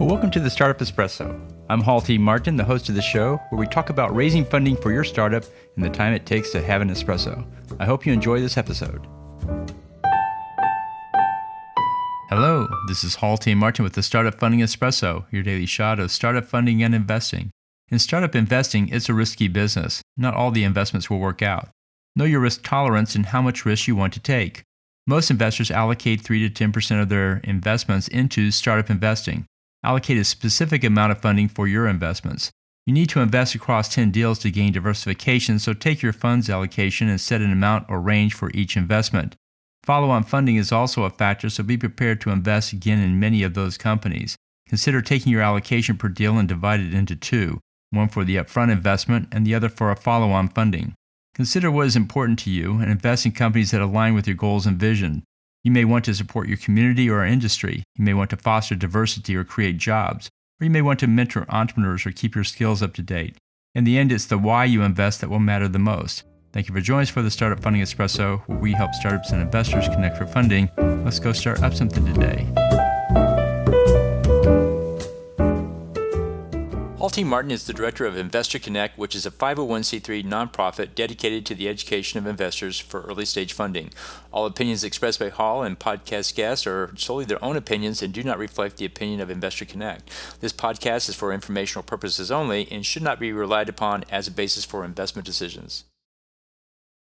Well, welcome to the Startup Espresso. I'm Hall T. Martin, the host of the show, where we talk about raising funding for your startup and the time it takes to have an espresso. I hope you enjoy this episode. Hello, this is Hall T. Martin with the Startup Funding Espresso, your daily shot of startup funding and investing. In startup investing, it's a risky business. Not all the investments will work out. Know your risk tolerance and how much risk you want to take. Most investors allocate 3 to 10% of their investments into startup investing. Allocate a specific amount of funding for your investments. You need to invest across 10 deals to gain diversification, so take your funds allocation and set an amount or range for each investment. Follow-on funding is also a factor, so be prepared to invest again in many of those companies. Consider taking your allocation per deal and divide it into two, one for the upfront investment and the other for a follow-on funding. Consider what is important to you and invest in companies that align with your goals and vision. You may want to support your community or industry. You may want to foster diversity or create jobs. Or you may want to mentor entrepreneurs or keep your skills up to date. In the end, it's the why you invest that will matter the most. Thank you for joining us for the Startup Funding Espresso, where we help startups and investors connect for funding. Let's go start up something today. Hall T. Martin is the director of Investor Connect, which is a 501c3 nonprofit dedicated to the education of investors for early stage funding. All opinions expressed by Hall and podcast guests are solely their own opinions and do not reflect the opinion of Investor Connect. This podcast is for informational purposes only and should not be relied upon as a basis for investment decisions.